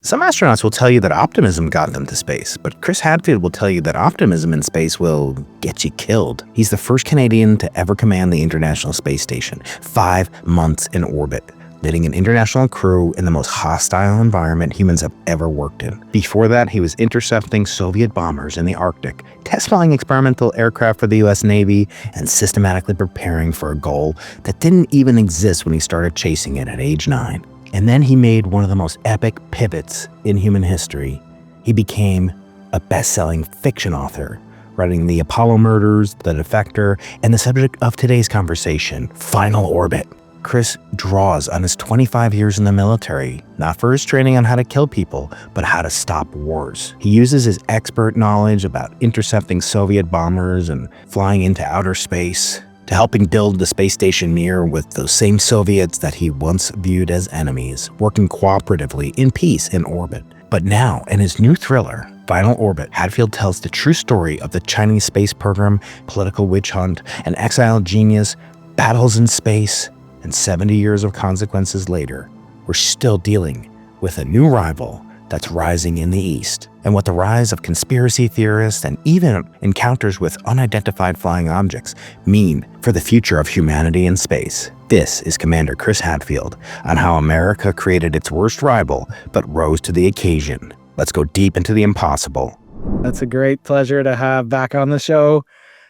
Some astronauts will tell you that optimism got them to space, but Chris Hadfield will tell you that optimism in space will get you killed. He's the first Canadian to ever command the International Space Station, 5 months in orbit, leading an international crew in the most hostile environment humans have ever worked in. Before that, he was intercepting Soviet bombers in the Arctic, test flying experimental aircraft for the US Navy, and systematically preparing for a goal that didn't even exist when he started chasing it at age 9. And then he made one of the most epic pivots in human history. He became a best-selling fiction author, writing The Apollo Murders, The Defector, and the subject of today's conversation, Final Orbit. Chris draws on his 25 years in the military, not for his training on how to kill people, but how to stop wars. He uses his expert knowledge about intercepting Soviet bombers and flying into outer space to helping build the space station Mir with those same Soviets that he once viewed as enemies, working cooperatively in peace in orbit. But now, in his new thriller, Final Orbit, Hadfield tells the true story of the Chinese space program, political witch hunt, an exiled genius, battles in space, and 70 years of consequences later, we're still dealing with a new rival that's rising in the East, and what the rise of conspiracy theorists and even encounters with unidentified flying objects mean for the future of humanity in space. This is Commander Chris Hadfield on how America created its worst rival but rose to the occasion. Let's go deep into the impossible. That's a great pleasure to have back on the show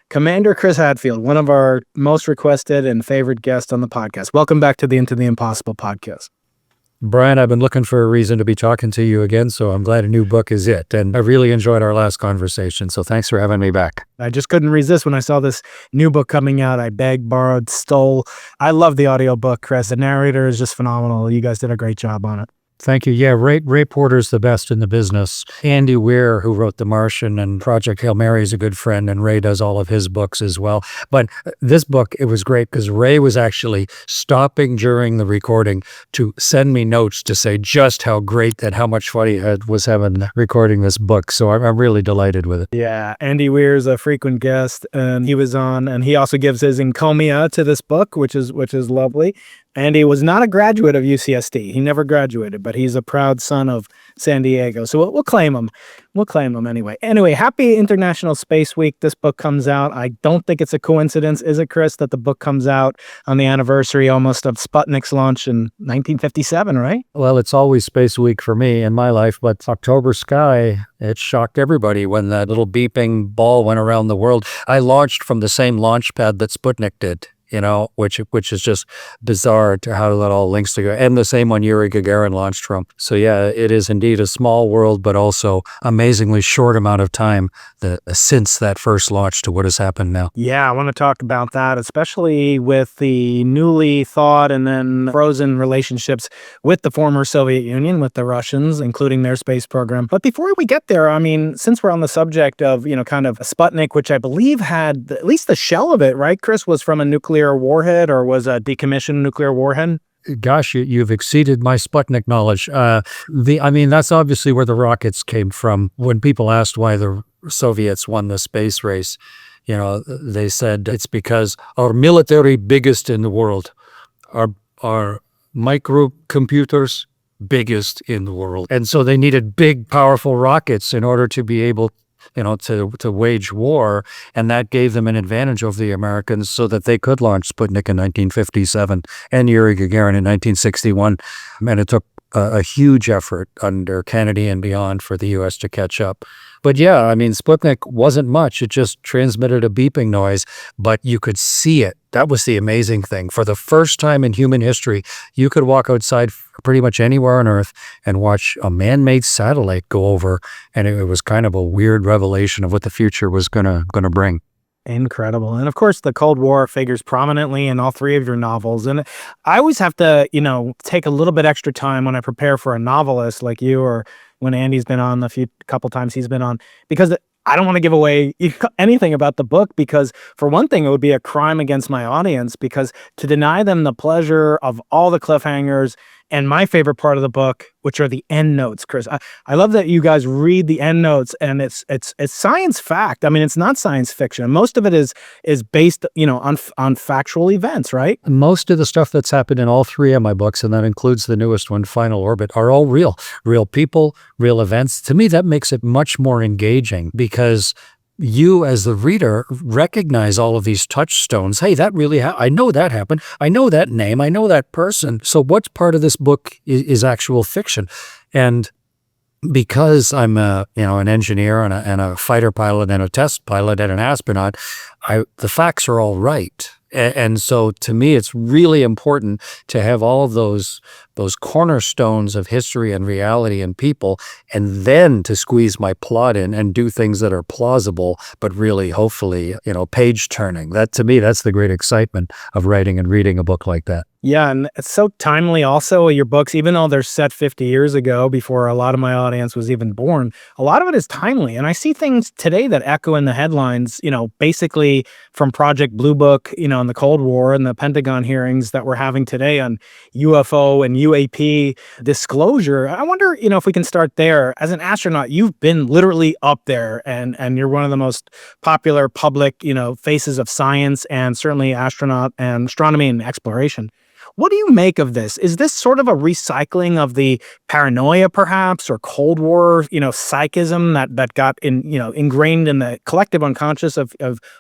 Commander Chris Hadfield, one of our most requested and favorite guests on the podcast. Welcome back to the Into the Impossible podcast. Brian, I've been looking for a reason to be talking to you again, so I'm glad a new book is it. And I really enjoyed our last conversation, so thanks for having me back. I just couldn't resist when I saw this new book coming out. I begged, borrowed, stole. I love the audiobook, Chris. The narrator is just phenomenal. You guys did a great job on it. Thank you. Yeah, Ray Porter's the best in the business. Andy Weir, who wrote The Martian and Project Hail Mary, is a good friend, and Ray does all of his books as well. But this book, it was great because Ray was actually stopping during the recording to send me notes to say just how great and how much fun he was having recording this book. So I'm really delighted with it. Yeah, Andy Weir is a frequent guest, and he was on, and he also gives his encomia to this book, which is lovely. Andy was not a graduate of UCSD. He never graduated, but he's a proud son of San Diego. So we'll claim him. We'll claim him anyway. Anyway, happy International Space Week. This book comes out. I don't think it's a coincidence, is it, Chris, that the book comes out on the anniversary almost of Sputnik's launch in 1957, right? Well, it's always Space Week for me in my life, but October sky, it shocked everybody when that little beeping ball went around the world. I launched from the same launch pad that Sputnik did. Which is just bizarre to how that all links together. And the same one Yuri Gagarin launched from. So yeah, it is indeed a small world, but also amazingly short amount of time since that first launch to what has happened now. Yeah, I want to talk about that, especially with the newly thawed and then frozen relationships with the former Soviet Union, with the Russians, including their space program. But before we get there, I mean, since we're on the subject of, kind of Sputnik, which I believe had at least the shell of it, right, Chris, was from a nuclear warhead or was a decommissioned nuclear warhead? Gosh, you've exceeded my Sputnik knowledge. That's obviously where the rockets came from. When people asked why the Soviets won the space race, they said it's because our military biggest in the world, our microcomputers biggest in the world. And so they needed big, powerful rockets in order to be able to wage war, and that gave them an advantage over the Americans so that they could launch Sputnik in 1957 and Yuri Gagarin in 1961. And it took a huge effort under Kennedy and beyond for the U.S. to catch up. But yeah, Sputnik wasn't much. It just transmitted a beeping noise, but you could see it. That was the amazing thing. For the first time in human history, you could walk outside pretty much anywhere on Earth and watch a man-made satellite go over, and it was kind of a weird revelation of what the future was gonna bring. Incredible. And of course, the Cold War figures prominently in all three of your novels. And I always have to, take a little bit extra time when I prepare for a novelist like you, or when Andy's been on couple times he's been on, because I don't want to give away anything about the book, because for one thing, it would be a crime against my audience, because to deny them the pleasure of all the cliffhangers And my favorite part of the book, which are the end notes, Chris. I love that you guys read the end notes, and it's science fact. I mean, it's not science fiction. Most of it is based, on factual events, right? Most of the stuff that's happened in all three of my books, and that includes the newest one, Final Orbit, are all real people, real events. To me, that makes it much more engaging because you as the reader recognize all of these touchstones. Hey, that really I know that happened. I know that name. I know that person. So what part of this book is actual fiction? And because I'm an engineer and a fighter pilot and a test pilot and an astronaut, the facts are all right. And so to me, it's really important to have all of those cornerstones of history and reality and people, and then to squeeze my plot in and do things that are plausible, but really, hopefully, page turning. That, to me, that's the great excitement of writing and reading a book like that. Yeah, and it's so timely also, your books, even though they're set 50 years ago before a lot of my audience was even born, a lot of it is timely. And I see things today that echo in the headlines, basically from Project Blue Book, and the Cold War and the Pentagon hearings that we're having today on UFO and UAP disclosure. I wonder, if we can start there. As an astronaut, you've been literally up there, and you're one of the most popular public, faces of science, and certainly astronaut and astronomy and exploration. What do you make of this? Is this sort of a recycling of the paranoia, perhaps, or Cold War, psychism that got ingrained in the collective unconscious of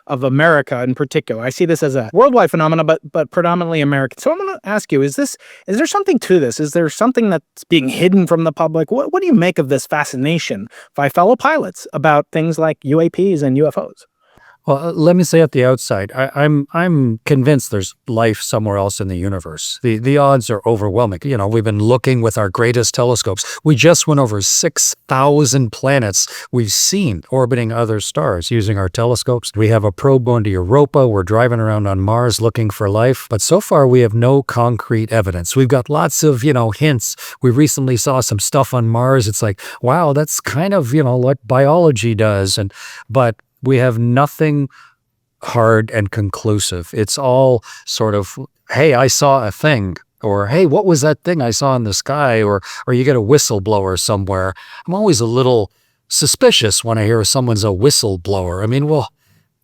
America in particular? I see this as a worldwide phenomenon, but predominantly American. So I'm going to ask you: is there something to this? Is there something that's being hidden from the public? What do you make of this fascination by fellow pilots about things like UAPs and UFOs? Well, let me say at the outside, I'm convinced there's life somewhere else in the universe. The odds are overwhelming. We've been looking with our greatest telescopes. We just went over 6,000 planets we've seen orbiting other stars using our telescopes. We have a probe going to Europa. We're driving around on Mars looking for life. But so far, we have no concrete evidence. We've got lots of, hints. We recently saw some stuff on Mars. It's like, wow, that's kind of, what biology does. But we have nothing hard and conclusive. It's all sort of, hey, I saw a thing, or hey, what was that thing I saw in the sky, or you get a whistleblower somewhere. I'm always a little suspicious when I hear someone's a whistleblower. I mean, well,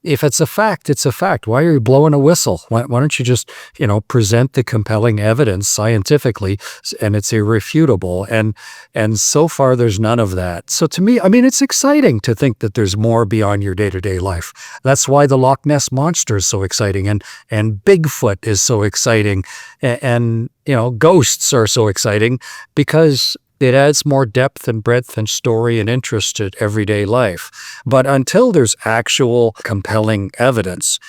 if it's a fact, it's a fact. Why are you blowing a whistle? Why don't you just, present the compelling evidence scientifically, and it's irrefutable? And so far, there's none of that. So to me, it's exciting to think that there's more beyond your day-to-day life. That's why the Loch Ness Monster is so exciting, and Bigfoot is so exciting, and ghosts are so exciting because it adds more depth and breadth and story and interest to everyday life. But until there's actual compelling evidence,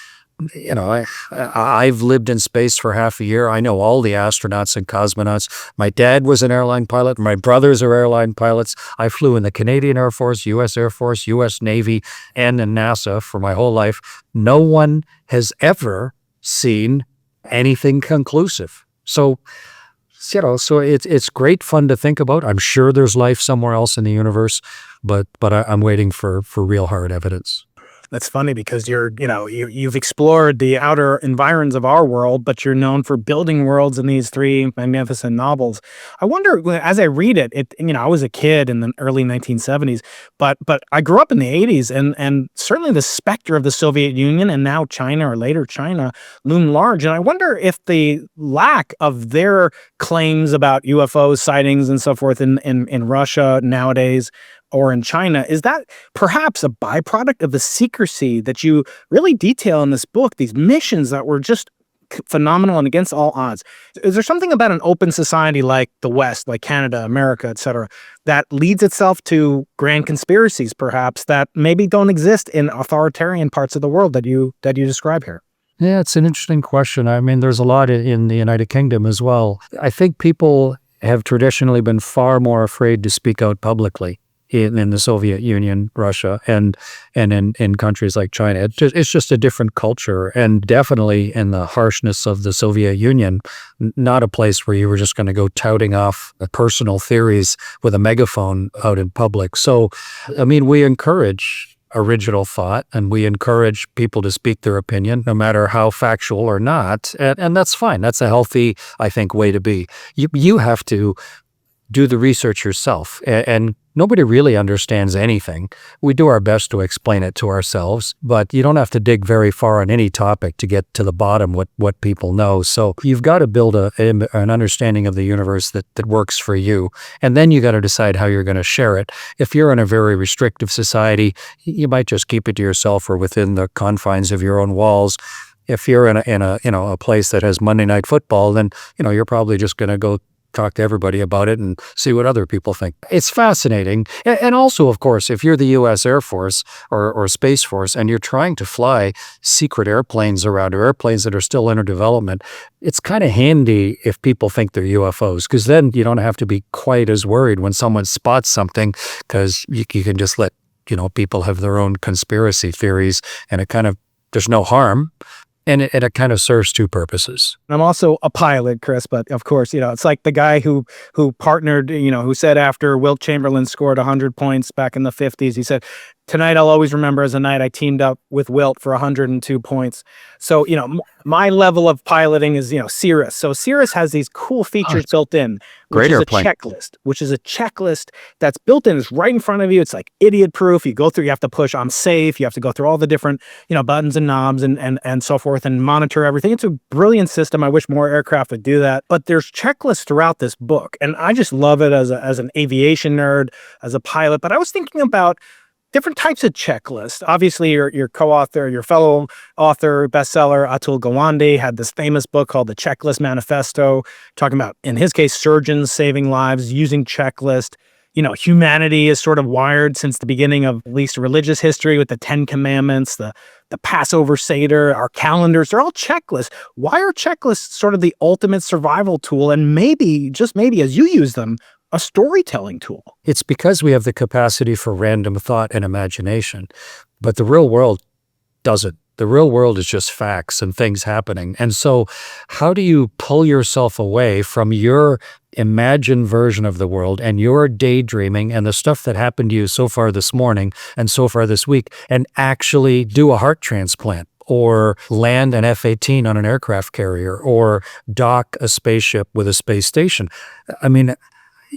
I've lived in space for half a year. I know all the astronauts and cosmonauts. My dad was an airline pilot. My brothers are airline pilots. I flew in the Canadian Air Force, U.S. Air Force, U.S. Navy, and in NASA for my whole life. No one has ever seen anything conclusive. So it's great fun to think about. I'm sure there's life somewhere else in the universe, but I'm waiting for real hard evidence. That's funny because you've explored the outer environs of our world, but you're known for building worlds in these three magnificent novels. I wonder, as I read it, I was a kid in the early 1970s, but I grew up in the 80s, and certainly the specter of the Soviet Union and now China, or later China, loomed large. And I wonder if the lack of their claims about UFO sightings and so forth in Russia nowadays, or in China, is that perhaps a byproduct of the secrecy that you really detail in this book, these missions that were just phenomenal and against all odds? Is there something about an open society like the West, like Canada, America, etc., that leads itself to grand conspiracies, perhaps, that maybe don't exist in authoritarian parts of the world that you describe here? Yeah, it's an interesting question. There's a lot in the United Kingdom as well. I think people have traditionally been far more afraid to speak out publicly in the Soviet Union, Russia, and in countries like China. It's just a different culture, and definitely in the harshness of the Soviet Union, not a place where you were just going to go touting off personal theories with a megaphone out in public. So, we encourage original thought, and we encourage people to speak their opinion, no matter how factual or not. And that's fine. That's a healthy, I think, way to be. You have to do the research yourself, and nobody really understands anything. We do our best to explain it to ourselves, but you don't have to dig very far on any topic to get to the bottom what people know. So you've got to build an understanding of the universe that works for you, and then you got to decide how you're going to share it. If you're in a very restrictive society, you might just keep it to yourself or within the confines of your own walls. If you're in a place that has Monday Night Football, then you're probably just going to go talk to everybody about it and see what other people think. It's fascinating. And also, of course, if you're the U.S. Air Force or Space Force and you're trying to fly secret airplanes around, or airplanes that are still under development, it's kind of handy if people think they're UFOs, because then you don't have to be quite as worried when someone spots something, because you can just let people have their own conspiracy theories, and there's no harm. And it kind of serves two purposes. I'm also a pilot, Chris, but of course, it's like the guy who partnered, who said after Wilt Chamberlain scored 100 points back in the 50s, he said, "Tonight I'll always remember as a night I teamed up with Wilt for 102 points." So, my level of piloting is, Cirrus. So Cirrus has these cool features built in, which is a checklist that's built in. It's right in front of you. It's like idiot proof. You go through, you have to push "I'm safe." You have to go through all the different, buttons and knobs and so forth, and monitor everything. It's a brilliant system. I wish more aircraft would do that. But there's checklists throughout this book, and I just love it as an aviation nerd, as a pilot. But I was thinking about different types of checklists. Obviously, your co-author, your fellow author, bestseller, Atul Gawande, had this famous book called The Checklist Manifesto, talking about, in his case, surgeons saving lives using checklist. Humanity is sort of wired since the beginning of at least religious history with the 10 Commandments, the Passover Seder, our calendars, they're all checklists. Why are checklists sort of the ultimate survival tool, and maybe, just maybe as you use them, a storytelling tool? It's because we have the capacity for random thought and imagination, but the real world doesn't. The real world is just facts and things happening. And so how do you pull yourself away from your imagined version of the world and your daydreaming and the stuff that happened to you so far this morning and so far this week, and actually do a heart transplant, or land an F-18 on an aircraft carrier, or dock a spaceship with a space station? I mean,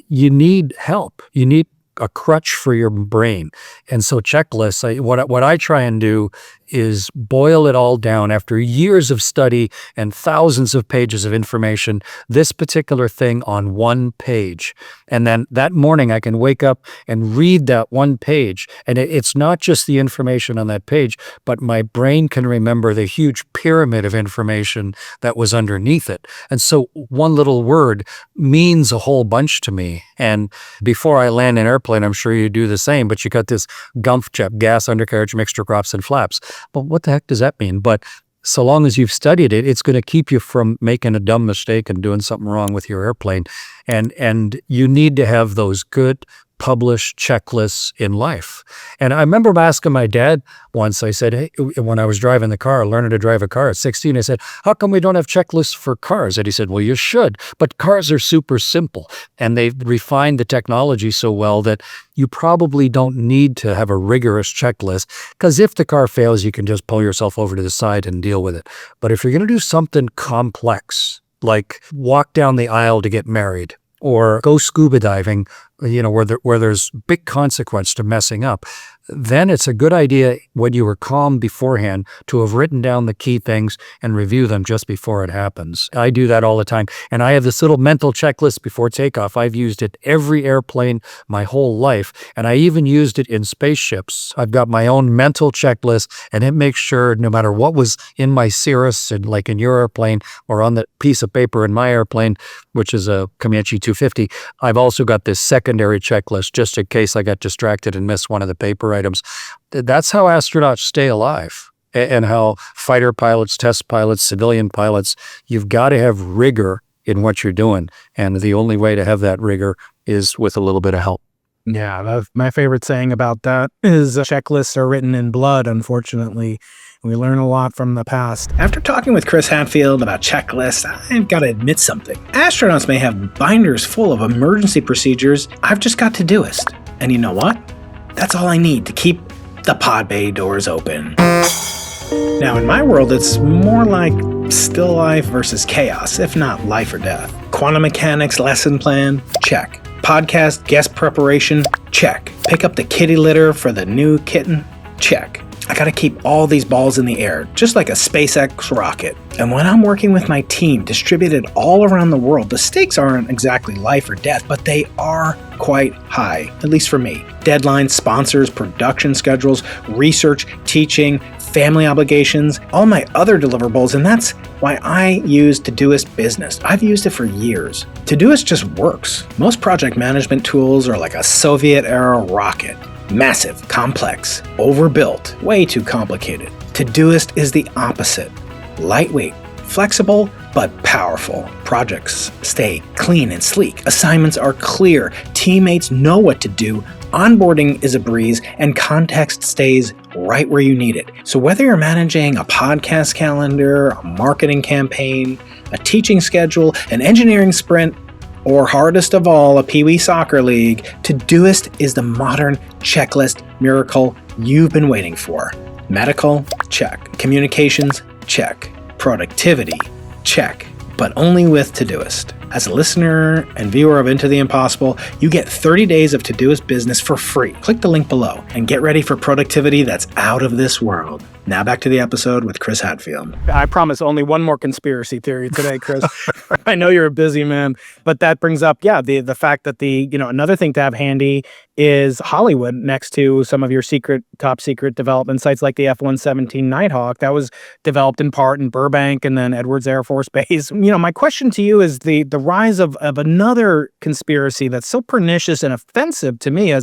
you need help. You need a crutch for your brain. And so checklists, what I try and do is boil it all down after years of study and thousands of pages of information, this particular thing on one page. And then that morning I can wake up and read that one page. And it's not just the information on that page, but my brain can remember the huge pyramid of information that was underneath it. And so one little word means a whole bunch to me. And before I land an airplane, I'm sure you do the same, but you got this GUMF check, gas, undercarriage, mixture, props, and flaps. But what the heck does that mean? But so long as you've studied it, it's going to keep you from making a dumb mistake and doing something wrong with your airplane. And you need to have those good published checklists in life. And I remember asking my dad once, I said, hey, when I was driving the car, learning to drive a car at 16, I said, how come we don't have checklists for cars? And he said, well, you should, but cars are super simple. And they've refined the technology so well that you probably don't need to have a rigorous checklist, because if the car fails, you can just pull yourself over to the side and deal with it. But if you're going to do something complex, like walk down the aisle to get married, or go scuba diving, where there's big consequence to messing up, then it's a good idea, when you were calm beforehand, to have written down the key things and review them just before it happens. I do that all the time. And I have this little mental checklist before takeoff. I've used it every airplane my whole life. And I even used it in spaceships. I've got my own mental checklist, and it makes sure no matter what was in my Cirrus, and like in your airplane, or on the piece of paper in my airplane, which is a Comanche 250, I've also got this secondary checklist just in case I got distracted and missed one of the paper items. That's how astronauts stay alive, and how fighter pilots, test pilots, civilian pilots, you've got to have rigor in what you're doing. And the only way to have that rigor is with a little bit of help. Yeah, my favorite saying about that is checklists are written in blood, unfortunately. We learn a lot from the past. After talking with Chris Hadfield about checklists, I've got to admit something. Astronauts may have binders full of emergency procedures. I've just got Todoist. And you know what? That's all I need to keep the pod bay doors open. Now, in my world, it's more like still life versus chaos, if not life or death. Quantum mechanics lesson plan? Check. Podcast guest preparation? Check. Pick up the kitty litter for the new kitten? Check. I gotta keep all these balls in the air, just like a SpaceX rocket. And when I'm working with my team distributed all around the world, the stakes aren't exactly life or death, but they are quite high, at least for me. Deadlines, sponsors, production schedules, research, teaching, family obligations, all my other deliverables, and that's why I use Todoist Business. I've used it for years. Todoist just works. Most project management tools are like a Soviet-era rocket. Massive, complex, overbuilt, way too complicated. Todoist is the opposite. Lightweight, flexible, but powerful. Projects stay clean and sleek. Assignments are clear. Teammates know what to do. Onboarding is a breeze, and context stays right where you need it. So whether you're managing a podcast calendar, a marketing campaign, a teaching schedule, an engineering sprint, or hardest of all, a Pee Wee soccer league, Todoist is the modern checklist miracle you've been waiting for. Medical? Check. Communications? Check. Productivity? Check. But only with Todoist. As a listener and viewer of Into the Impossible, you get 30 days of Todoist Business for free. Click the link below and get ready for productivity that's out of this world. Now back to the episode with Chris Hadfield. I promise only one more conspiracy theory today, Chris. I know you're a busy man, but that brings up, the fact that another thing to have handy is Hollywood next to some of your top secret development sites like the F-117 Nighthawk. That was developed in part in Burbank and then Edwards Air Force Base. My question to you is the rise of another conspiracy that's so pernicious and offensive to me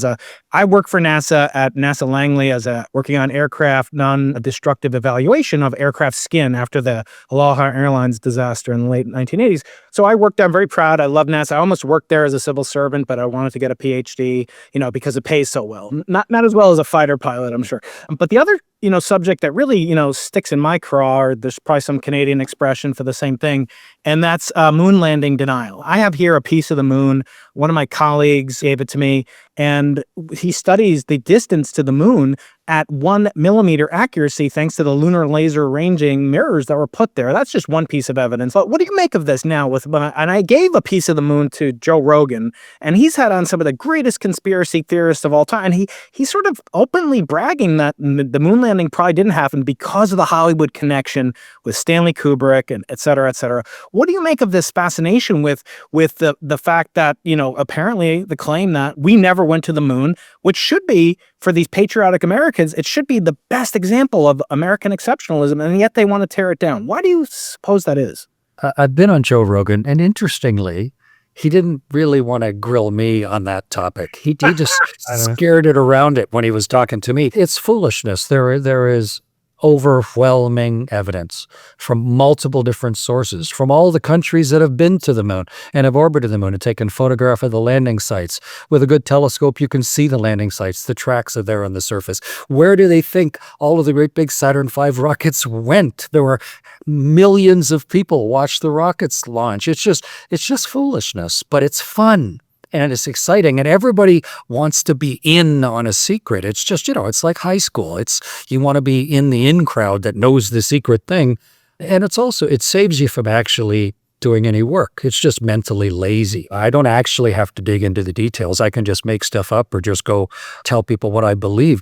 I work for NASA at NASA Langley working on aircraft non-destructive evaluation of aircraft skin after the Aloha Airlines disaster in the late 1980s. So I worked there. I'm very proud. I love NASA. I almost worked there as a civil servant, but I wanted to get a PhD, because it pays so well. Not as well as a fighter pilot, I'm sure. But the other, subject that really, sticks in my craw, or there's probably some Canadian expression for the same thing, and that's moon landing denial. I have here a piece of the moon. One of my colleagues gave it to me, and he studies the distance to the moon at 1 millimeter accuracy thanks to the lunar laser ranging mirrors that were put there. That's just one piece of evidence. But what do you make of this now? And I gave a piece of the moon to Joe Rogan, and he's had on some of the greatest conspiracy theorists of all time. And he's sort of openly bragging that the moon landing probably didn't happen because of the Hollywood connection with Stanley Kubrick and et cetera, et cetera. What do you make of this fascination with the fact that, apparently the claim that we never went to the moon, which should be, for these patriotic Americans, it should be the best example of American exceptionalism, and yet they want to tear it down. Why do you suppose that is? I've been on Joe Rogan, and interestingly, he didn't really want to grill me on that topic. He just scared it around it when he was talking to me. It's foolishness. There is overwhelming evidence from multiple different sources, from all the countries that have been to the moon and have orbited the moon and taken photograph of the landing sites. With a good telescope, you can see the landing sites. The tracks are there on the surface. Where do they think all of the great big Saturn V rockets went? There were millions of people watched the rockets launch. It's just foolishness, but it's fun. And it's exciting, and everybody wants to be in on a secret. It's just, it's like high school. You want to be in the in crowd that knows the secret thing. And it saves you from actually doing any work. It's just mentally lazy. I don't actually have to dig into the details. I can just make stuff up or just go tell people what I believe.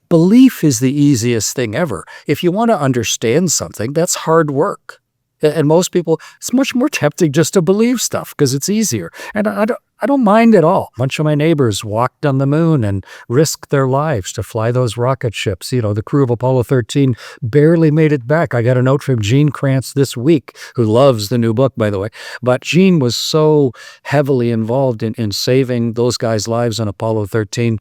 Belief is the easiest thing ever. If you want to understand something, that's hard work. And most people, it's much more tempting just to believe stuff because it's easier. And I don't mind at all. A bunch of my neighbors walked on the moon and risked their lives to fly those rocket ships. The crew of Apollo-13 barely made it back. I got a note from Gene Kranz this week, who loves the new book, by the way. But Gene was so heavily involved in saving those guys' lives on Apollo-13.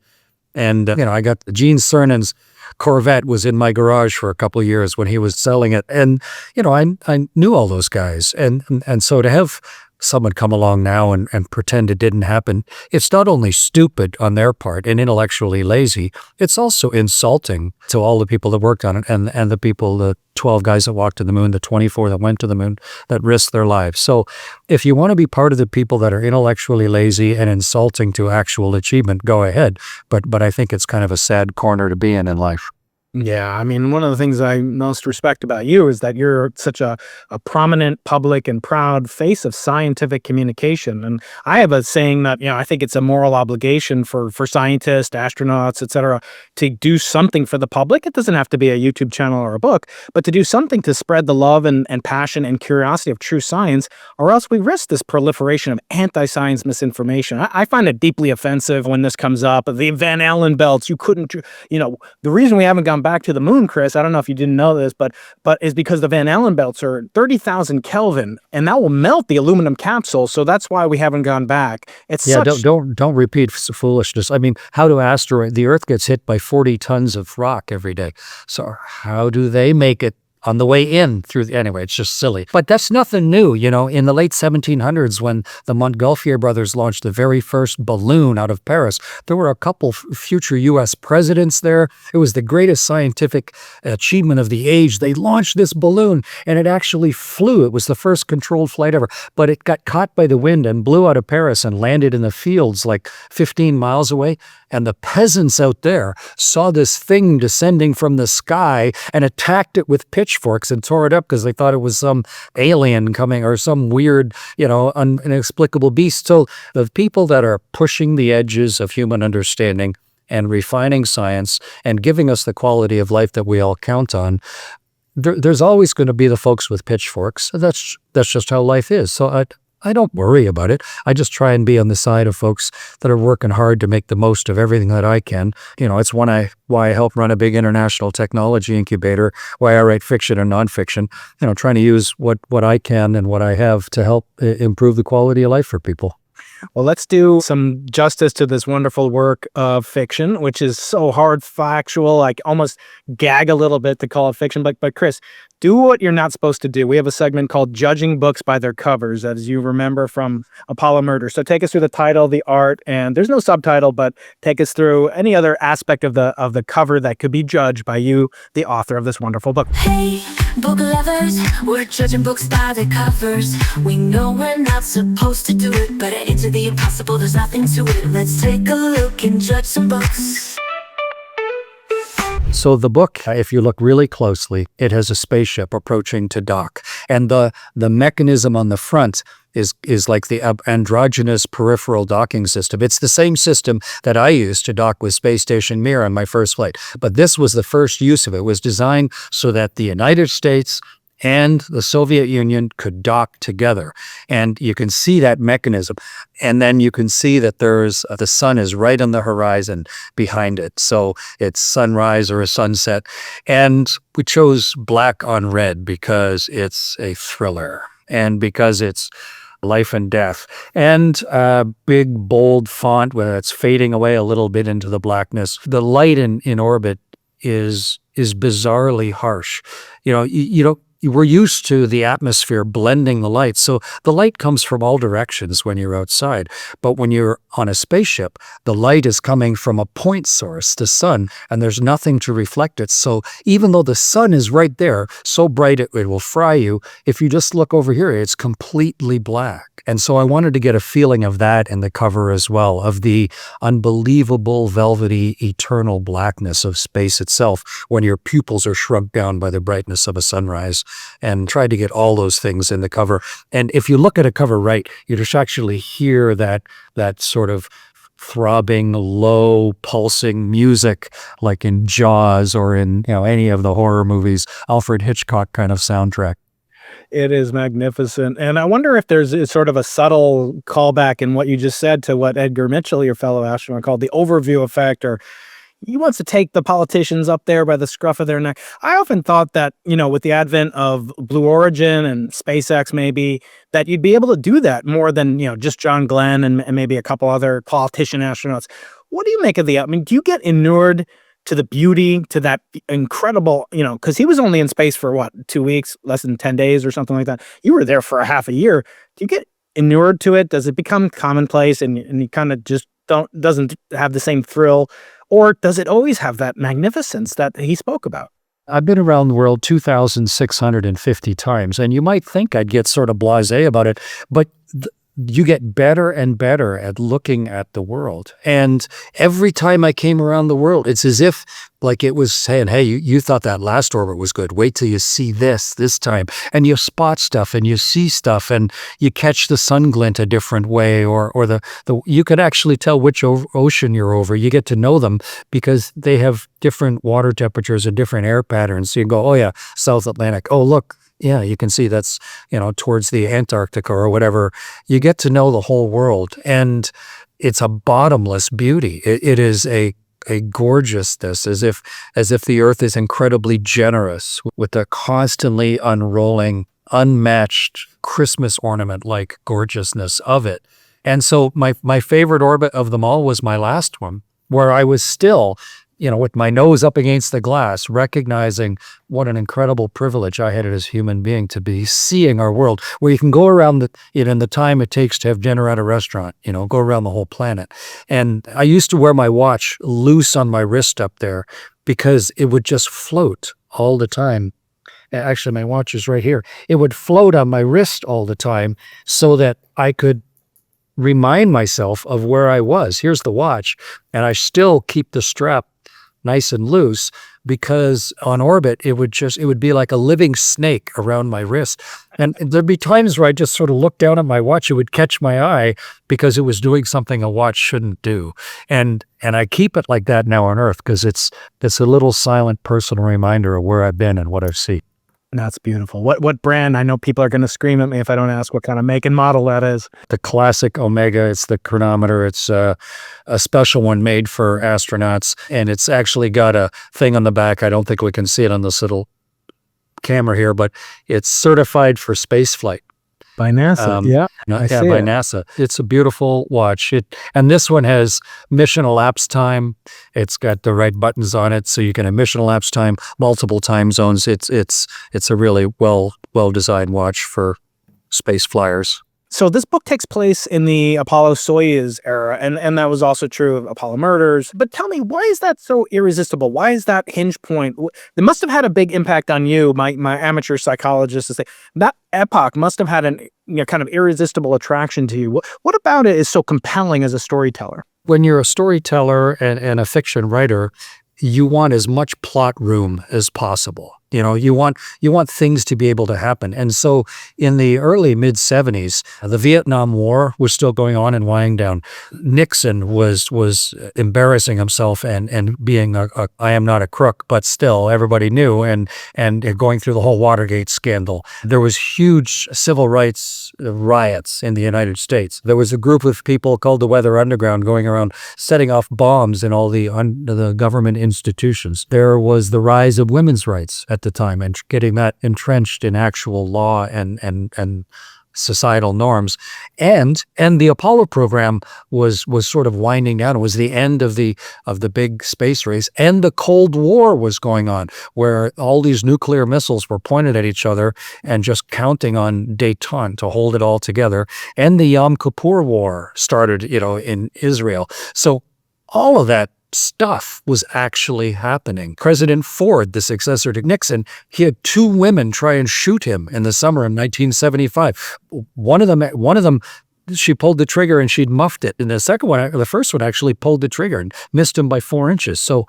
And, I got Gene Cernan's Corvette was in my garage for a couple of years when he was selling it. And, I knew all those guys. And so to have someone come along now and pretend it didn't happen, it's not only stupid on their part and intellectually lazy, it's also insulting to all the people that worked on it and the people, the 12 guys that walked to the moon, the 24 that went to the moon, that risked their lives. So if you want to be part of the people that are intellectually lazy and insulting to actual achievement, go ahead. But I think it's kind of a sad corner to be in life. Yeah, I mean, one of the things I most respect about you is that you're such a prominent, public, and proud face of scientific communication. And I have a saying that, I think it's a moral obligation for scientists, astronauts, et cetera, to do something for the public. It doesn't have to be a YouTube channel or a book, but to do something to spread the love and passion and curiosity of true science, or else we risk this proliferation of anti-science misinformation. I find it deeply offensive when this comes up. The Van Allen belts, you couldn't, the reason we haven't gone back to the moon, Chris, I don't know if you didn't know this, but is because the Van Allen belts are 30,000 Kelvin, and that will melt the aluminum capsule. So that's why we haven't gone back. Don't repeat foolishness. I mean, how do the Earth gets hit by 40 tons of rock every day. So how do they make it on the way in anyway, it's just silly. But that's nothing new. In the late 1700s, when the Montgolfier brothers launched the very first balloon out of Paris, there were a couple future U.S. presidents there. It was the greatest scientific achievement of the age. They launched this balloon, and it actually flew. It was the first controlled flight ever. But it got caught by the wind and blew out of Paris and landed in the fields like 15 miles away. And the peasants out there saw this thing descending from the sky and attacked it with pitchforks and tore it up because they thought it was some alien coming or some weird, inexplicable beast. So the people that are pushing the edges of human understanding and refining science and giving us the quality of life that we all count on, there's always going to be the folks with pitchforks. That's just how life is. So I don't worry about it. I just try and be on the side of folks that are working hard to make the most of everything that I can. It's why I help run a big international technology incubator, why I write fiction and nonfiction, trying to use what I can and what I have to help improve the quality of life for people. Well, let's do some justice to this wonderful work of fiction, which is so hard, factual. I almost gag a little bit to call it fiction. But Chris, do what you're not supposed to do. We have a segment called Judging Books by Their Covers, as you remember from Apollo Murder. So take us through the title, the art, and there's no subtitle, but take us through any other aspect of the cover that could be judged by you, the author of this wonderful book. Hey, book lovers, we're judging books by their covers. We know we're not supposed to do it, but into the impossible, there's nothing to it. Let's take a look and judge some books. So the book, if you look really closely, it has a spaceship approaching to dock. And the mechanism on the front is like the androgynous peripheral docking system. It's the same system that I used to dock with Space Station Mir on my first flight. But this was the first use of it. It was designed so that the United States and the Soviet Union could dock together. And you can see that mechanism. And then you can see that the sun is right on the horizon behind it. So it's sunrise or a sunset. And we chose black on red because it's a thriller and because it's life and death. And big, bold font where it's fading away a little bit into the blackness. The light in orbit is bizarrely harsh. We're used to the atmosphere blending the light. So the light comes from all directions when you're outside. But when you're on a spaceship, the light is coming from a point source, the sun, and there's nothing to reflect it. So even though the sun is right there, so bright it will fry you, if you just look over here, it's completely black. And so I wanted to get a feeling of that in the cover as well, of the unbelievable, velvety, eternal blackness of space itself when your pupils are shrunk down by the brightness of a sunrise, and tried to get all those things in the cover. And if you look at a cover right, you just actually hear that sort of throbbing, low, pulsing music like in Jaws or in any of the horror movies, Alfred Hitchcock kind of soundtrack. It is magnificent. And I wonder if there's sort of a subtle callback in what you just said to what Edgar Mitchell, your fellow astronaut, called the overview effect, or he wants to take the politicians up there by the scruff of their neck. I often thought that, with the advent of Blue Origin and SpaceX maybe, that you'd be able to do that more than, just John Glenn and maybe a couple other politician astronauts. What do you make of do you get inured to the beauty, to that incredible, because he was only in space for 2 weeks, less than 10 days or something like that. You were there for a half a year. Do you get inured to it? Does it become commonplace and you kind of just doesn't have the same thrill? Or does it always have that magnificence that he spoke about? I've been around the world 2,650 times, and you might think I'd get sort of blasé about it, but you get better and better at looking at the world. And every time I came around the world, it's as if like it was saying, hey, you thought that last orbit was good. Wait till you see this time. And you spot stuff and you see stuff and you catch the sun glint a different way, or you could actually tell which ocean you're over. You get to know them because they have different water temperatures and different air patterns. So you go, oh yeah, South Atlantic. Oh, look. Yeah, you can see that's, towards the Antarctica or whatever. You get to know the whole world, and it's a bottomless beauty. It is a gorgeousness, as if the earth is incredibly generous with a constantly unrolling, unmatched Christmas ornament-like gorgeousness of it. And so my favorite orbit of them all was my last one, where I was still with my nose up against the glass, recognizing what an incredible privilege I had as a human being to be seeing our world, where you can go around in the time it takes to have dinner at a restaurant, go around the whole planet. And I used to wear my watch loose on my wrist up there because it would just float all the time. Actually, my watch is right here. It would float on my wrist all the time so that I could remind myself of where I was. Here's the watch, and I still keep the strap nice and loose, because on orbit, it would be like a living snake around my wrist. And there'd be times where I just sort of look down at my watch, it would catch my eye because it was doing something a watch shouldn't do. And I keep it like that now on Earth because it's a little silent personal reminder of where I've been and what I've seen. That's beautiful. What brand? I know people are going to scream at me if I don't ask what kind of make and model that is. The classic Omega. It's the chronometer. It's a special one made for astronauts, and it's actually got a thing on the back. I don't think we can see it on this little camera here, but it's certified for space flight. By NASA, by NASA. It's a beautiful watch. And this one has mission elapsed time. It's got the right buttons on it, so you can have mission elapsed time, multiple time zones. It's a really well designed watch for space flyers. So this book takes place in the Apollo-Soyuz era, and that was also true of Apollo murders. But tell me, why is that so irresistible? Why is that hinge point? It must have had a big impact on you, my amateur psychologist, to say that epoch must have had an kind of irresistible attraction to you. What about it is so compelling as a storyteller? When you're a storyteller and a fiction writer, you want as much plot room as possible. You want things to be able to happen. And so in the early mid-70s, the Vietnam War was still going on and winding down. Nixon was embarrassing himself and being I am not a crook, but still everybody knew, and going through the whole Watergate scandal. There was huge civil rights riots in the United States. There was a group of people called the Weather Underground going around setting off bombs in all the government institutions. There was the rise of women's rights at the time and getting that entrenched in actual law and societal norms. And the Apollo program was sort of winding down. It was the end of the big space race, and the Cold War was going on, where all these nuclear missiles were pointed at each other and just counting on détente to hold it all together. And the Yom Kippur War started, in Israel. So all of that stuff was actually happening. President Ford, the successor to Nixon, he had two women try and shoot him in the summer of 1975. One of them, she pulled the trigger and she'd muffed it. And the first one actually pulled the trigger and missed him by 4 inches. So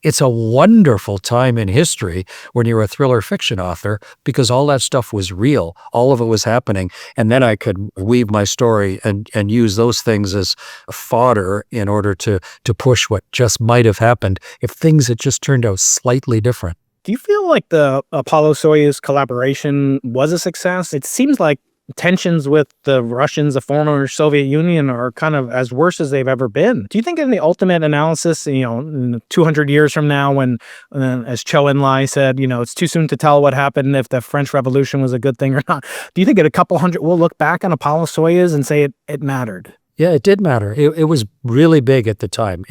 it's a wonderful time in history when you're a thriller fiction author, because all that stuff was real. All of it was happening. And then I could weave my story and use those things as fodder in order to push what just might have happened if things had just turned out slightly different. Do you feel like the Apollo-Soyuz collaboration was a success? It seems like tensions with the Russians, the former Soviet Union, are kind of as worse as they've ever been. Do you think in the ultimate analysis, 200 years from now, when, as Zhou Enlai said, it's too soon to tell what happened if the French Revolution was a good thing or not. Do you think at a couple hundred, we'll look back on Apollo-Soyuz and say it mattered? Yeah, it did matter. It was really big at the time.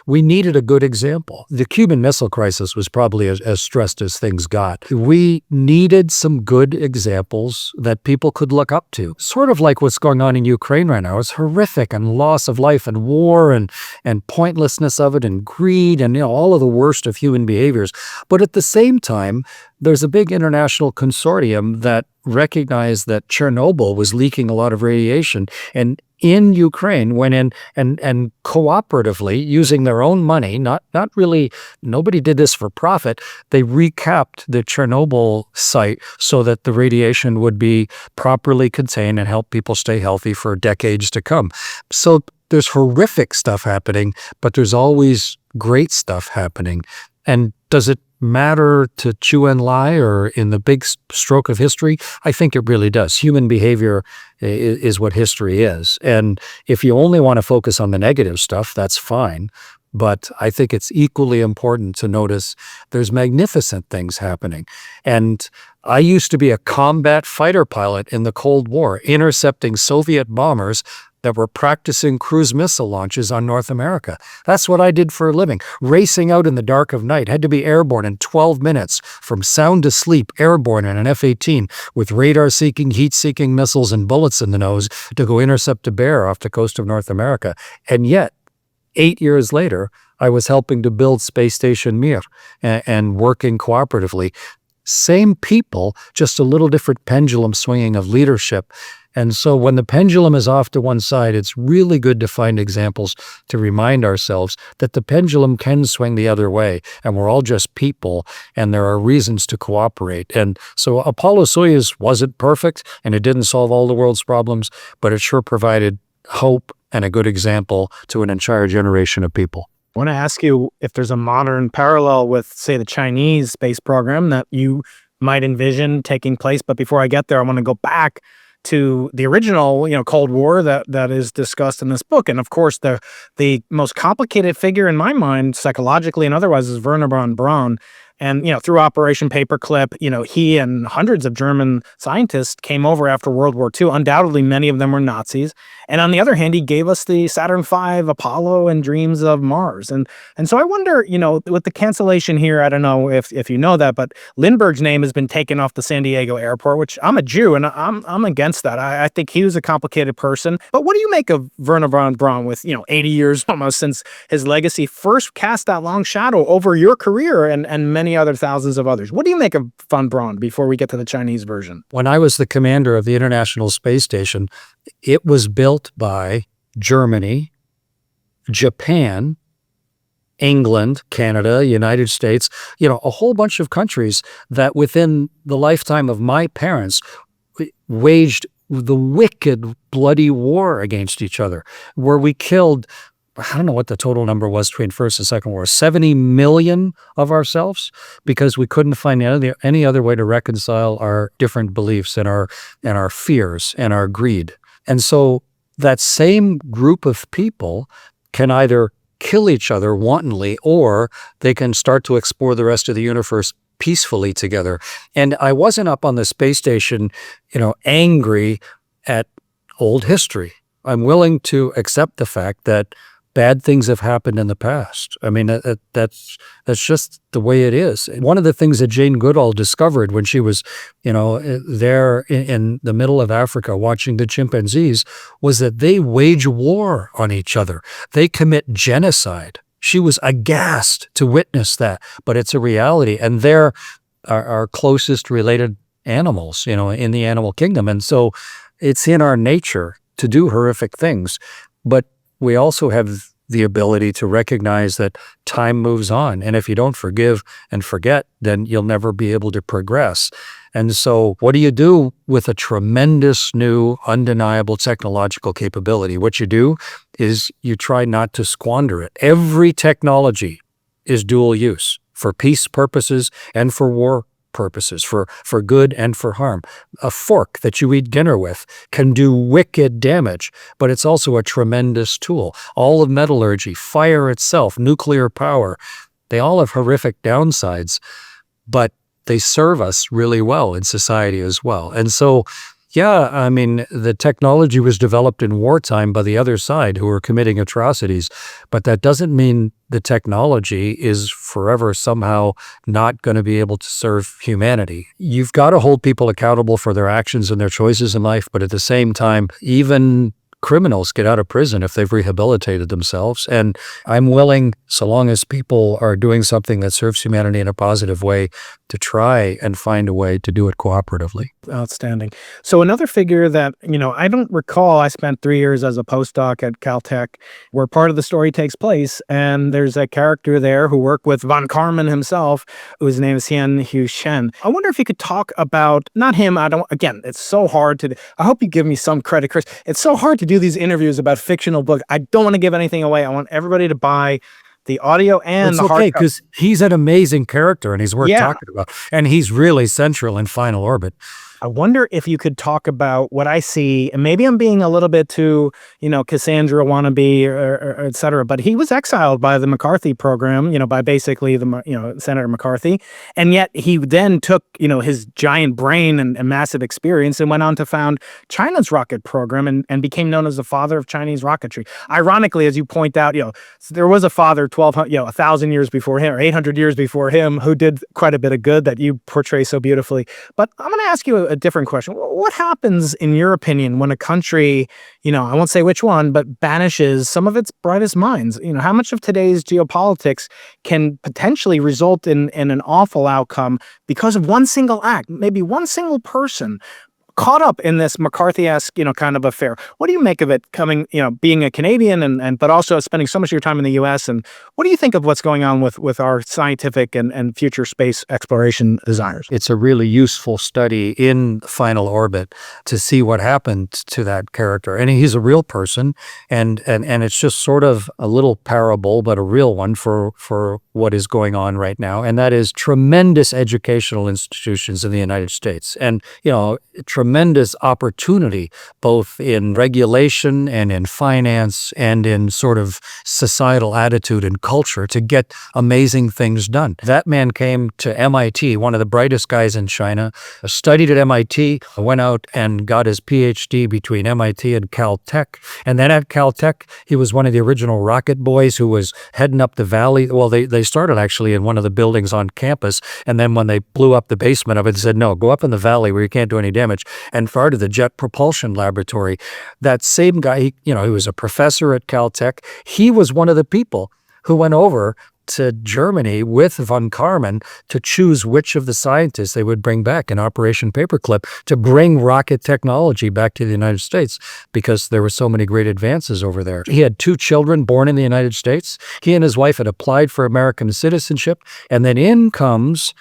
We needed a good example. The Cuban Missile Crisis was probably as stressed as things got. We needed some good examples that people could look up to. Sort of like what's going on in Ukraine right now. It's horrific, and loss of life and war and pointlessness of it and greed and all of the worst of human behaviors. But at the same time, there's a big international consortium that recognized that Chernobyl was leaking a lot of radiation, and in Ukraine went in and cooperatively, using their own money, not really, nobody did this for profit, they recapped the Chernobyl site so that the radiation would be properly contained and help people stay healthy for decades to come. So there's horrific stuff happening, but there's always great stuff happening. And does it matter to Chu En-lai or in the big stroke of history? I think it really does. Human behavior is what history is. And if you only want to focus on the negative stuff, that's fine. But I think it's equally important to notice there's magnificent things happening. And I used to be a combat fighter pilot in the Cold War, intercepting Soviet bombers that were practicing cruise missile launches on North America. That's what I did for a living. Racing out in the dark of night, had to be airborne in 12 minutes, from sound to sleep, airborne in an F-18 with radar-seeking, heat-seeking missiles and bullets in the nose to go intercept a bear off the coast of North America. And yet, 8 years later, I was helping to build Space Station Mir and working cooperatively. Same people, just a little different pendulum swinging of leadership. And so when the pendulum is off to one side, it's really good to find examples to remind ourselves that the pendulum can swing the other way, and we're all just people, and there are reasons to cooperate. And so Apollo-Soyuz wasn't perfect, and it didn't solve all the world's problems, but it sure provided hope and a good example to an entire generation of people. I want to ask you if there's a modern parallel with, say, the Chinese space program that you might envision taking place. But before I get there, I want to go back to the original, Cold War that is discussed in this book. And of course, the most complicated figure in my mind, psychologically and otherwise, is Wernehr von Braun. And, through Operation Paperclip, he and hundreds of German scientists came over after World War II. Undoubtedly, many of them were Nazis. And on the other hand, he gave us the Saturn V, Apollo, and dreams of Mars. And so I wonder, with the cancellation here, I don't know if you know that, but Lindbergh's name has been taken off the San Diego airport, which I'm a Jew, and I'm against that. I think he was a complicated person. But what do you make of Wernehr von Braun with, 80 years almost since his legacy first cast that long shadow over your career and many other thousands of others? What do you make of von Braun before we get to the Chinese version? When I was the commander of the International Space Station, it was built by Germany, Japan, England, Canada, United States, a whole bunch of countries that within the lifetime of my parents waged the wicked, bloody war against each other, where we killed, I don't know what the total number was between First and Second War, 70 million of ourselves, because we couldn't find any other way to reconcile our different beliefs and our fears and our greed. And so that same group of people can either kill each other wantonly, or they can start to explore the rest of the universe peacefully together. And I wasn't up on the space station, angry at old history. I'm willing to accept the fact that bad things have happened in the past. I mean, that's just the way it is. One of the things that Jane Goodall discovered when she was, there in the middle of Africa watching the chimpanzees was that they wage war on each other. They commit genocide. She was aghast to witness that, but it's a reality. And they're our closest related animals, in the animal kingdom. And so it's in our nature to do horrific things. But we also have the ability to recognize that time moves on. And if you don't forgive and forget, then you'll never be able to progress. And so what do you do with a tremendous new, undeniable technological capability? What you do is you try not to squander it. Every technology is dual use for peace purposes and for war purposes, for good and for harm. A fork that you eat dinner with can do wicked damage, but it's also a tremendous tool. All of metallurgy, fire itself, nuclear power, they all have horrific downsides, but they serve us really well in society as well. And so, Yeah, I mean, the technology was developed in wartime by the other side who were committing atrocities, but that doesn't mean the technology is forever somehow not going to be able to serve humanity. You've got to hold people accountable for their actions and their choices in life, but at the same time, even criminals get out of prison if they've rehabilitated themselves. And I'm willing, so long as people are doing something that serves humanity in a positive way, to try and find a way to do it cooperatively. Outstanding. So another figure that, I don't recall, I spent 3 years as a postdoc at Caltech where part of the story takes place. And there's a character there who worked with von Karman himself, whose name is Hien Hu Shen. I wonder if you could talk about, not him, again, it's so hard to, I hope you give me some credit, Chris. It's so hard to do these interviews about fictional books. I don't want to give anything away. I want everybody to buy the audio and it's the hardcover. Because he's an amazing character and he's worth talking about. And he's really central in Final Orbit. I wonder if you could talk about what I see, and maybe I'm being a little bit too, Cassandra wannabe or et cetera, but he was exiled by the McCarthy program, by basically Senator McCarthy. And yet he then took, his giant brain and massive experience and went on to found China's rocket program and became known as the father of Chinese rocketry. Ironically, as you point out, there was a father 1,000 years before him or 800 years before him who did quite a bit of good that you portray so beautifully. But I'm going to ask you a different question. What happens, in your opinion, when a country, I won't say which one, but banishes some of its brightest minds? How much of today's geopolitics can potentially result in an awful outcome because of one single act, maybe one single person caught up in this McCarthy-esque, kind of affair? What do you make of it coming, being a Canadian and but also spending so much of your time in the U.S.? And what do you think of what's going on with our scientific and future space exploration desires? It's a really useful study in Final Orbit to see what happened to that character. And he's a real person, and it's just sort of a little parable, but a real one for what is going on right now. And that is tremendous educational institutions in the United States. And, tremendous opportunity, both in regulation and in finance and in sort of societal attitude and culture to get amazing things done. That man came to MIT, one of the brightest guys in China, studied at MIT, went out and got his PhD between MIT and Caltech. And then at Caltech, he was one of the original rocket boys who was heading up the valley. Well, they started actually in one of the buildings on campus. And then when they blew up the basement of it, they said, no, go up in the valley where you can't do any damage, and part of the Jet Propulsion Laboratory. That same guy, he was a professor at Caltech. He was one of the people who went over to Germany with von Karman to choose which of the scientists they would bring back in Operation Paperclip to bring rocket technology back to the United States, because there were so many great advances over there. He had 2 children born in the United States. He and his wife had applied for American citizenship, and then in comes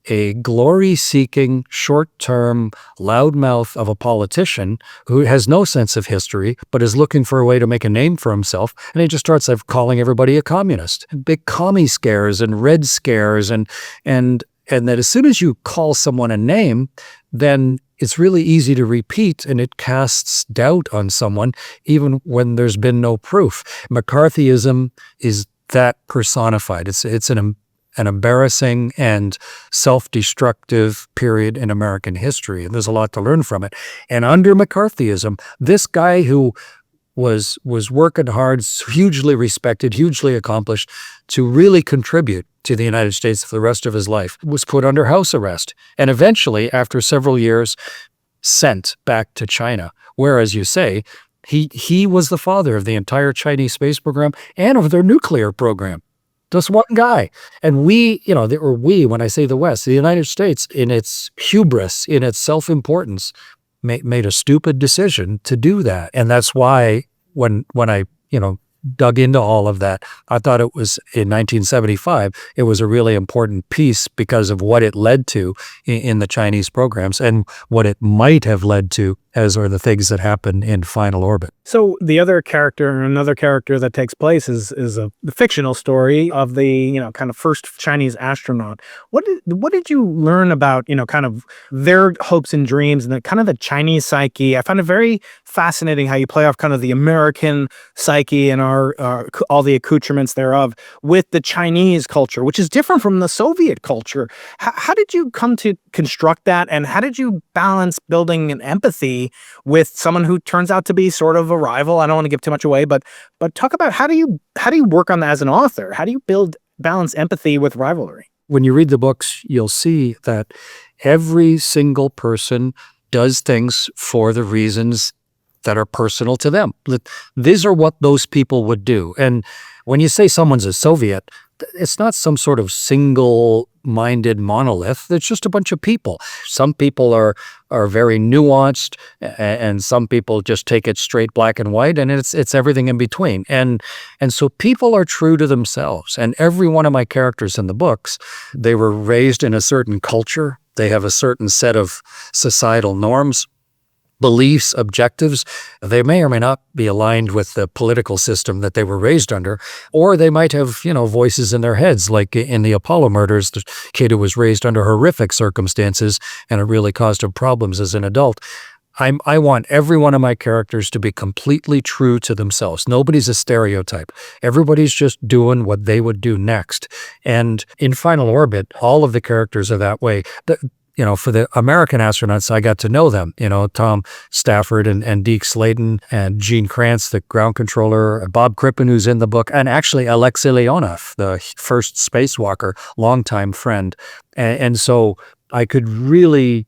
a glory-seeking, short-term loudmouth of a politician who has no sense of history, but is looking for a way to make a name for himself. And he just starts calling everybody a communist. Big commie scares and red scares, and that as soon as you call someone a name, then it's really easy to repeat, and it casts doubt on someone, even when there's been no proof. McCarthyism is that personified. It's an embarrassing and self-destructive period in American history, and there's a lot to learn from it. And under McCarthyism, this guy who was working hard, hugely respected, hugely accomplished, to really contribute to the United States for the rest of his life, was put under house arrest, and eventually, after several years, sent back to China, where, as you say, he was the father of the entire Chinese space program and of their nuclear program. Just one guy. And when I say the West, the United States, in its hubris, in its self-importance, made a stupid decision to do that. And that's why when I, dug into all of that, I thought it was, in 1975, it was a really important piece because of what it led to in the Chinese programs and what it might have led to as are the things that happen in Final Orbit. So the other character, another character that takes place is the fictional story of the, kind of first Chinese astronaut. What did you learn about, kind of their hopes and dreams and the kind of the Chinese psyche? I found it very fascinating how you play off kind of the American psyche and our all the accoutrements thereof with the Chinese culture, which is different from the Soviet culture. How did you come to construct that, and how did you balance building an empathy empathy with someone who turns out to be sort of a rival. I don't want to give too much away, but talk about how do you work on that as an author? How do you balance empathy with rivalry? When you read the books, you'll see that every single person does things for the reasons that are personal to them. These are what those people would do. And when you say someone's a Soviet, it's not some sort of single-minded monolith. It's just a bunch of people. Some people are very nuanced, and some people just take it straight black and white, and it's everything in between. And so people are true to themselves. And every one of my characters in the books, they were raised in a certain culture. They have a certain set of societal norms, beliefs, objectives. They may or may not be aligned with the political system that they were raised under, or they might have, voices in their heads, like in the Apollo murders, the kid who was raised under horrific circumstances, and it really caused him problems as an adult. I want every one of my characters to be completely true to themselves. Nobody's a stereotype. Everybody's just doing what they would do next. And in Final Orbit, all of the characters are that way. For the American astronauts, I got to know them, Tom Stafford and Deke Slayton and Gene Kranz, the ground controller, Bob Crippen, who's in the book, and actually Alexei Leonov, the first spacewalker, longtime friend. And so I could really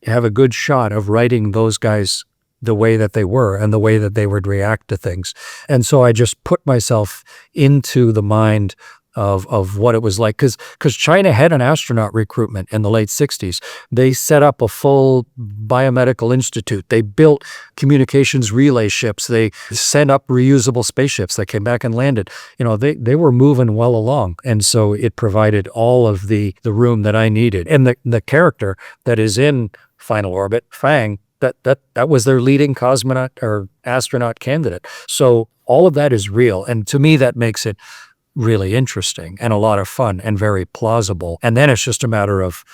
have a good shot of writing those guys the way that they were and the way that they would react to things. And so I just put myself into the mind of what it was like, because China had an astronaut recruitment in the late 60s. They set up a full biomedical institute. They built communications relay ships. They sent up reusable spaceships that came back and landed. They were moving well along, and so it provided all of the room that I needed. And the character that is in Final Orbit, Fang, that was their leading cosmonaut or astronaut candidate. So all of that is real, and to me that makes it really interesting and a lot of fun and very plausible. And then it's just a matter of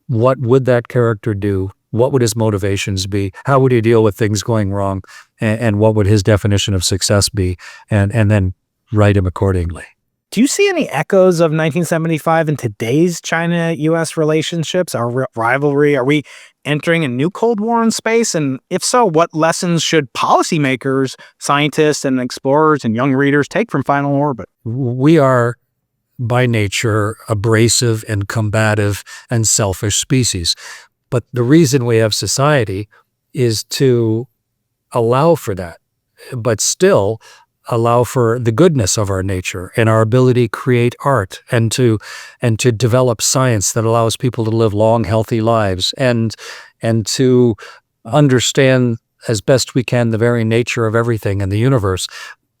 what would that character do? What would his motivations be? How would he deal with things going wrong? And what would his definition of success be? And then write him accordingly. Do you see any echoes of 1975 in today's China-U.S. relationships, our rivalry? Are we entering a new Cold War in space? And if so, what lessons should policymakers, scientists, and explorers and young readers take from Final Orbit? We are, by nature, abrasive and combative and selfish species. But the reason we have society is to allow for that, but still allow for the goodness of our nature and our ability to create art and to develop science that allows people to live long, healthy lives and to understand as best we can the very nature of everything in the universe.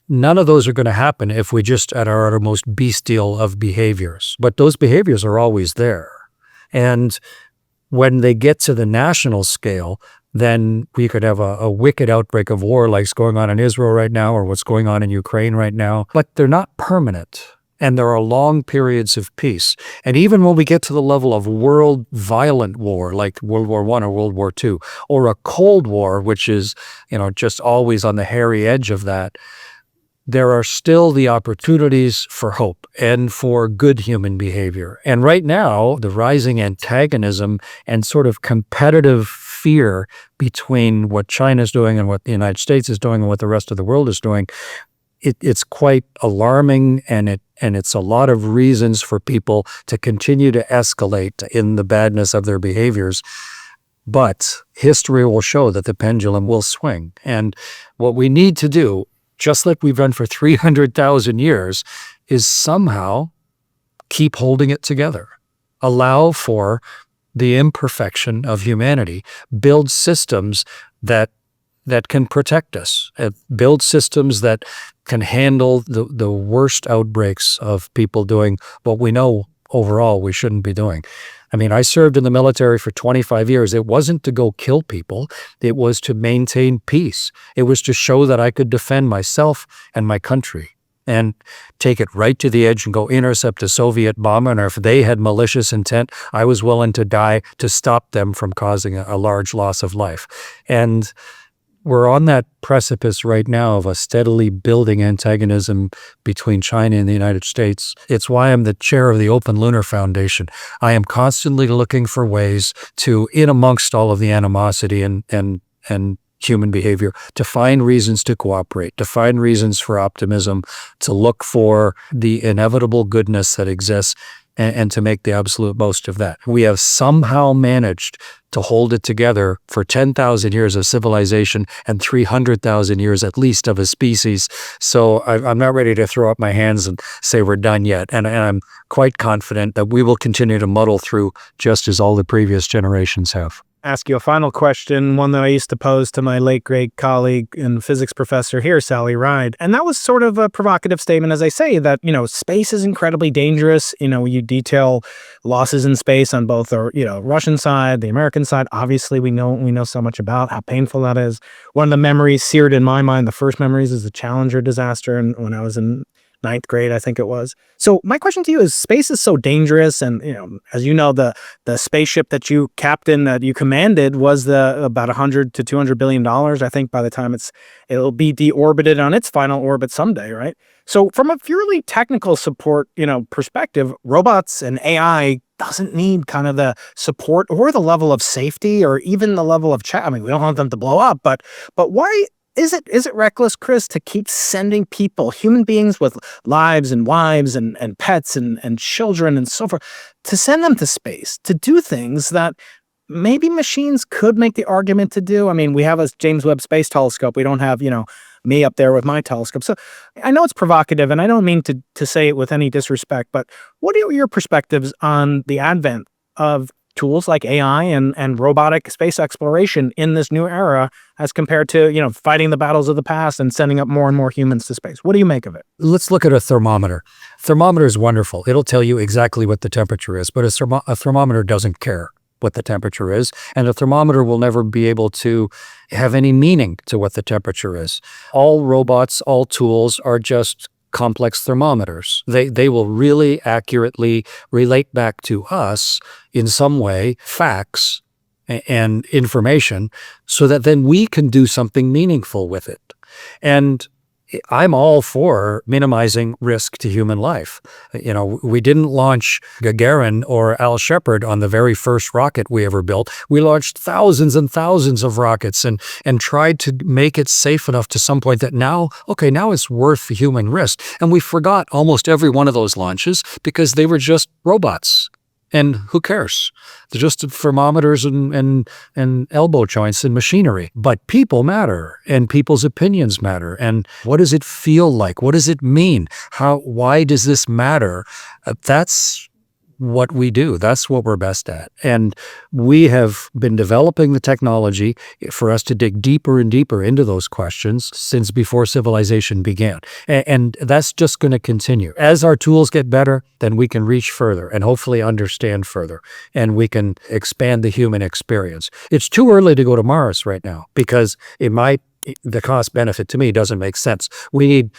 None of those are going to happen if we just at our most bestial of behaviors. But those behaviors are always there. And when they get to the national scale, then we could have a wicked outbreak of war like's going on in Israel right now or what's going on in Ukraine right now. But they're not permanent. And there are long periods of peace. And even when we get to the level of world violent war, like World War I or World War II, or a Cold War, which is, just always on the hairy edge of that, there are still the opportunities for hope and for good human behavior. And right now, the rising antagonism and sort of competitive fear between what China's doing and what the United States is doing and what the rest of the world is doing, it's quite alarming, and it's a lot of reasons for people to continue to escalate in the badness of their behaviors. But history will show that the pendulum will swing. And what we need to do, just like we've done for 300,000 years, is somehow keep holding it together. Allow for the imperfection of humanity. Build systems that can protect us. Build systems that can handle the worst outbreaks of people doing what we know overall we shouldn't be doing. I mean, I served in the military for 25 years. It wasn't to go kill people. It was to maintain peace. It was to show that I could defend myself and my country and take it right to the edge and go intercept a Soviet bomber. And if they had malicious intent, I was willing to die to stop them from causing a large loss of life. And we're on that precipice right now of a steadily building antagonism between China and the United States. It's why I'm the chair of the Open Lunar Foundation. I am constantly looking for ways to, in amongst all of the animosity and and human behavior, to find reasons to cooperate, to find reasons for optimism, to look for the inevitable goodness that exists, and to make the absolute most of that. We have somehow managed to hold it together for 10,000 years of civilization and 300,000 years at least of a species. So I'm not ready to throw up my hands and say we're done yet. And I'm quite confident that we will continue to muddle through just as all the previous generations have. Ask you a final question, one that I used to pose to my late great colleague and physics professor here, Sally Ride. And that was sort of a provocative statement, as I say, that, space is incredibly dangerous. You detail losses in space on both the, Russian side, the American side. Obviously, we know so much about how painful that is. One of the memories seared in my mind, the first memories, is the Challenger disaster. And when I was in ninth grade, I think it was. So my question to you is, space is so dangerous, and as you know, the spaceship that you captained, that you commanded, was about $100 to $200 billion. I think by the time it'll be deorbited on its final orbit someday, right? So from a purely technical support, perspective, robots and AI doesn't need kind of the support or the level of safety or even the level of chat. I mean, we don't want them to blow up, but why? Is it reckless, Chris, to keep sending people, human beings with lives and wives and pets and children and so forth, to send them to space, to do things that maybe machines could make the argument to do? I mean, we have a James Webb Space Telescope. We don't have, me up there with my telescope. So I know it's provocative, and I don't mean to say it with any disrespect, but what are your perspectives on the advent of tools like AI and robotic space exploration in this new era, as compared to, fighting the battles of the past and sending up more and more humans to space? What do you make of it? Let's look at a thermometer. Thermometer is wonderful. It'll tell you exactly what the temperature is, but a thermometer doesn't care what the temperature is, and a thermometer will never be able to have any meaning to what the temperature is. All robots, all tools are just complex thermometers. They will really accurately relate back to us in some way facts and information, so that then we can do something meaningful with it. And I'm all for minimizing risk to human life. We didn't launch Gagarin or Al Shepard on the very first rocket we ever built. We launched thousands and thousands of rockets and tried to make it safe enough to some point that now it's worth the human risk. And we forgot almost every one of those launches because they were just robots. And who cares? They're just thermometers and elbow joints and machinery. But people matter, and people's opinions matter. And what does it feel like? What does it mean? Why does this matter? That's what we do. That's what we're best at. And we have been developing the technology for us to dig deeper and deeper into those questions since before civilization began. And that's just going to continue. As our tools get better, then we can reach further and hopefully understand further, and we can expand the human experience. It's too early to go to Mars right now because the cost benefit to me doesn't make sense. We need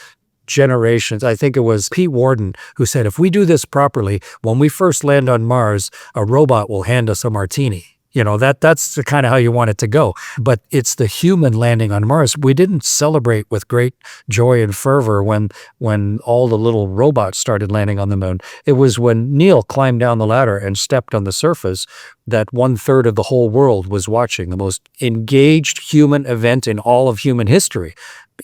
generations. I think it was Pete Warden who said, if we do this properly, when we first land on Mars, a robot will hand us a martini. That's the kind of how you want it to go. But it's the human landing on Mars. We didn't celebrate with great joy and fervor when all the little robots started landing on the moon. It was when Neil climbed down the ladder and stepped on the surface that 1/3 of the whole world was watching, the most engaged human event in all of human history.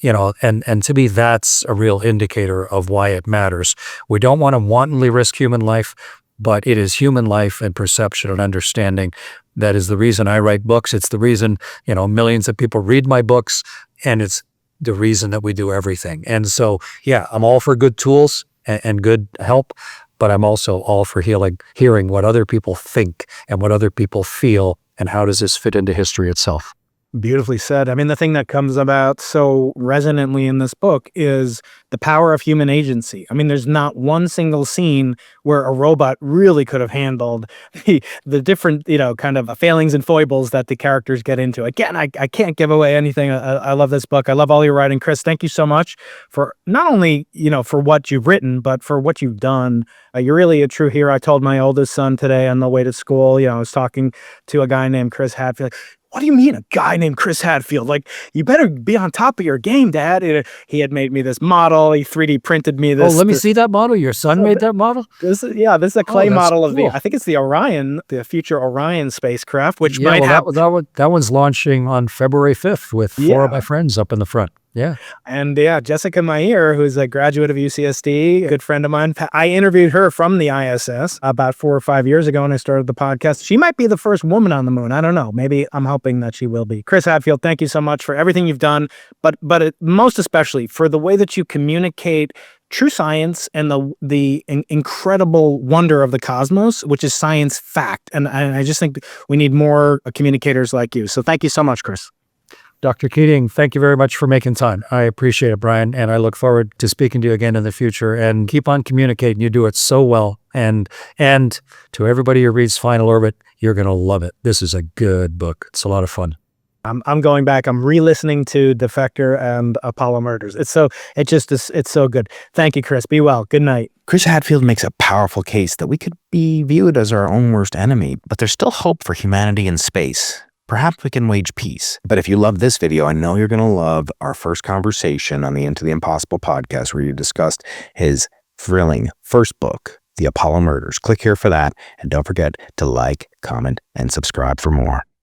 And to me, that's a real indicator of why it matters. We don't want to wantonly risk human life, but it is human life and perception and understanding that is the reason I write books. It's the reason, millions of people read my books, and it's the reason that we do everything. And so, yeah, I'm all for good tools and good help, but I'm also all for hearing what other people think and what other people feel, and how does this fit into history itself. Beautifully said. I mean, the thing that comes about so resonantly in this book is the power of human agency. I mean, there's not one single scene where a robot really could have handled the different, kind of failings and foibles that the characters get into. Again, I can't give away anything. I love this book. I love all your writing. Chris, thank you so much for not only, for what you've written, but for what you've done. You're really a true hero. I told my oldest son today on the way to school, I was talking to a guy named Chris Hadfield. what do you mean a guy named Chris Hadfield? Like, you better be on top of your game, Dad. And he had made me this model. He 3D printed me this. Oh, let me see that model. Your son made that model? This is a clay that's model of cool. I think it's the Orion, the future Orion spacecraft, which Yeah, might have. that one's launching on February 5th with four of my friends up in the front. Yeah. And Jessica Meyer, who's a graduate of UCSD, a good friend of mine. I interviewed her from the ISS about 4 or 5 years ago when I started the podcast. She might be the first woman on the moon. I don't know. Maybe I'm hoping that she will be. Chris Hadfield, thank you so much for everything you've done, but most especially for the way that you communicate true science and the incredible wonder of the cosmos, which is science fact. And I just think we need more communicators like you. So thank you so much, Chris. Dr. Keating, thank you very much for making time. I appreciate it, Brian, and I look forward to speaking to you again in the future. And keep on communicating. You do it so well. And to everybody who reads Final Orbit, you're going to love it. This is a good book. It's a lot of fun. I'm going back. I'm re-listening to Defector and Apollo Murders. It's so good. Thank you, Chris. Be well. Good night. Chris Hadfield makes a powerful case that we could be viewed as our own worst enemy, but there's still hope for humanity in space. Perhaps we can wage peace. But if you love this video, I know you're going to love our first conversation on the Into the Impossible podcast, where you discussed his thrilling first book, The Apollo Murders. Click here for that, and don't forget to like, comment, and subscribe for more.